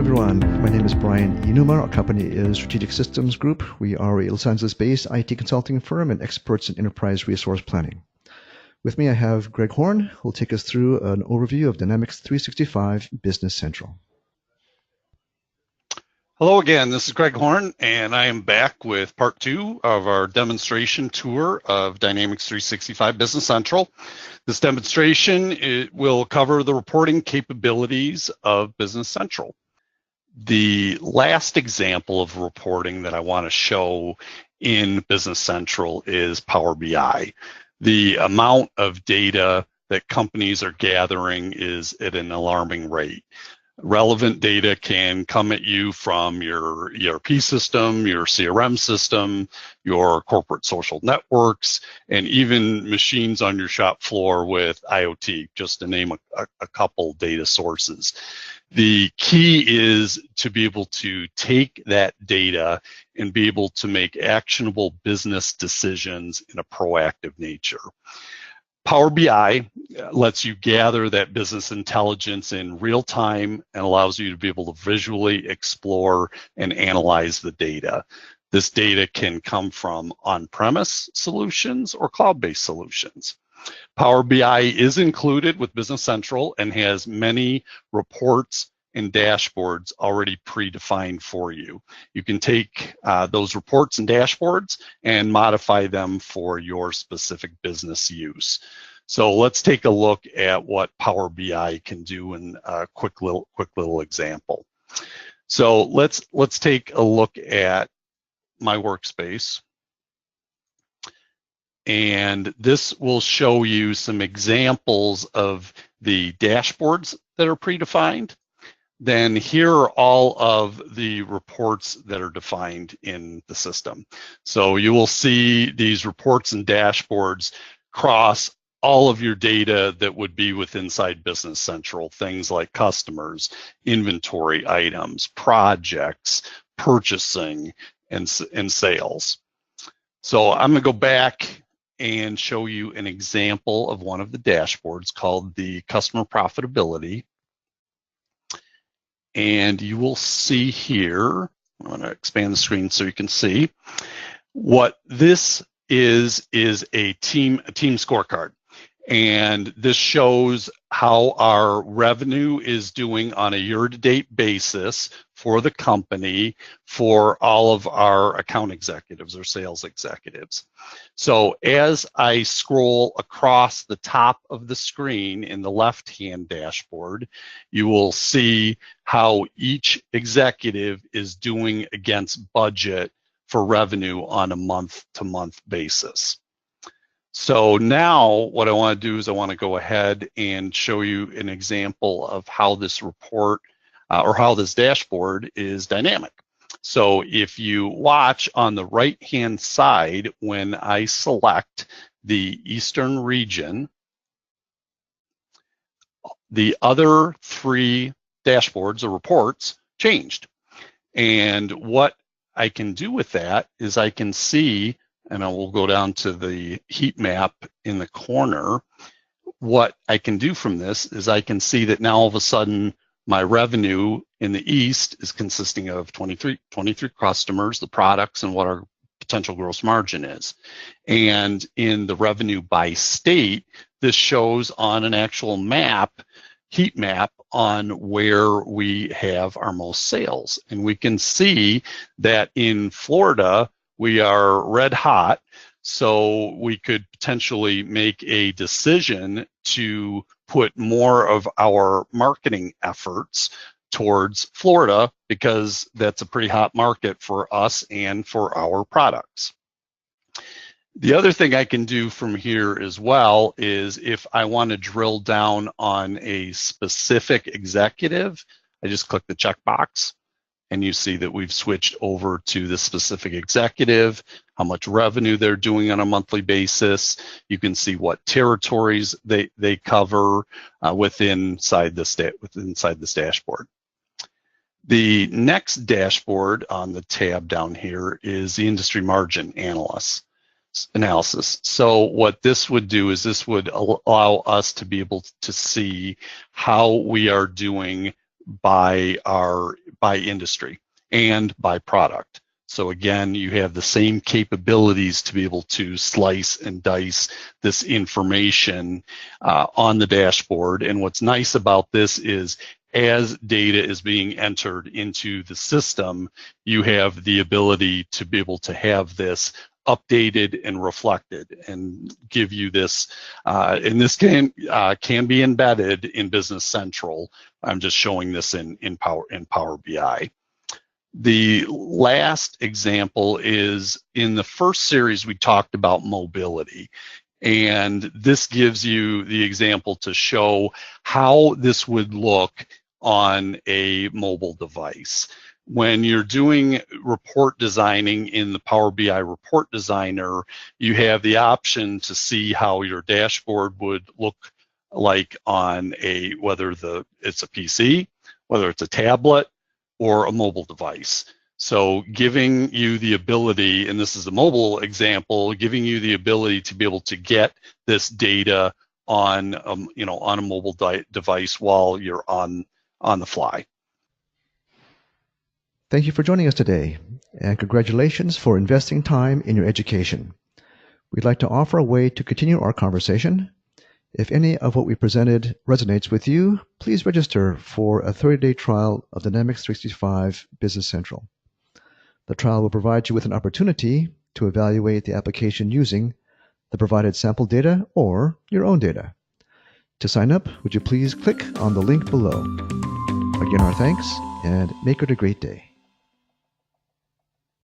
everyone. My name is Brian Inuma. Our company is Strategic Systems Group. We are a Los Angeles-based IT consulting firm and experts in enterprise resource planning. With me, I have Greg Horn, who will take us through an overview of Dynamics 365 Business Central. Hello again, this is Greg Horn, and I am back with part 2 of our demonstration tour of Dynamics 365 Business Central. This demonstration will cover the reporting capabilities of Business Central. The last example of reporting that I want to show in Business Central is Power BI. The amount of data that companies are gathering is at an alarming rate. Relevant data can come at you from your ERP system, your CRM system, your corporate social networks, and even machines on your shop floor with IoT, just to name a couple data sources. The key is to be able to take that data and be able to make actionable business decisions in a proactive nature. Power BI lets you gather that business intelligence in real time and allows you to be able to visually explore and analyze the data. This data can come from on-premise solutions or cloud-based solutions. Power BI is included with Business Central and has many reports and dashboards already predefined for you. You can take those reports and dashboards and modify them for your specific business use. So let's take a look at what Power BI can do in a quick little example. So let's take a look at my workspace. And this will show you some examples of the dashboards that are predefined. Then here are all of the reports that are defined in the system. So you will see these reports and dashboards cross all of your data that would be inside Business Central, things like customers, inventory items, projects, purchasing, and sales. So I'm going to go back and show you an example of one of the dashboards called the Customer Profitability. And you will see here, I'm going to expand the screen so you can see, what this is a team scorecard. And this shows how our revenue is doing on a year-to-date basis for the company for all of our account executives or sales executives. So as I scroll across the top of the screen in the left-hand dashboard, you will see how each executive is doing against budget for revenue on a month-to-month basis. So now what I want to do is I want to go ahead and show you an example of how this report or how this dashboard is dynamic. So if you watch on the right-hand side, when I select the Eastern region, the other 3 dashboards or reports changed. And what I can do with that is I can see, and I will go down to the heat map in the corner. What I can do from this is I can see that now all of a sudden my revenue in the East is consisting of 23 customers, the products, and what our potential gross margin is. And in the revenue by state, this shows on an actual map, heat map, on where we have our most sales. And we can see that in Florida, we are red hot, so we could potentially make a decision to put more of our marketing efforts towards Florida because that's a pretty hot market for us and for our products. The other thing I can do from here as well is if I want to drill down on a specific executive, I just click the checkbox. And you see that we've switched over to the specific executive, how much revenue they're doing on a monthly basis. You can see what territories they cover inside this dashboard. The next dashboard on the tab down here is the industry margin analysis. So what this would do is this would allow us to be able to see how we are doing by industry and by product. So again, you have the same capabilities to be able to slice and dice this information on the dashboard. And what's nice about this is as data is being entered into the system, you have the ability to be able to have this updated and reflected and give you this, and this can be embedded in Business Central. I'm just showing this in Power BI. The last example is in the first series we talked about mobility, and this gives you the example to show how this would look on a mobile device. When you're doing report designing in the Power BI Report Designer, you have the option to see how your dashboard would look like on whether it's a PC, whether it's a tablet, or a mobile device. So giving you the ability, and this is a mobile example, giving you the ability to be able to get this data on on a mobile device while you're on the fly. Thank you for joining us today, and congratulations for investing time in your education. We'd like to offer a way to continue our conversation. If any of what we presented resonates with you, please register for a 30-day trial of Dynamics 365 Business Central. The trial will provide you with an opportunity to evaluate the application using the provided sample data or your own data. To sign up, would you please click on the link below. Again, our thanks, and make it a great day.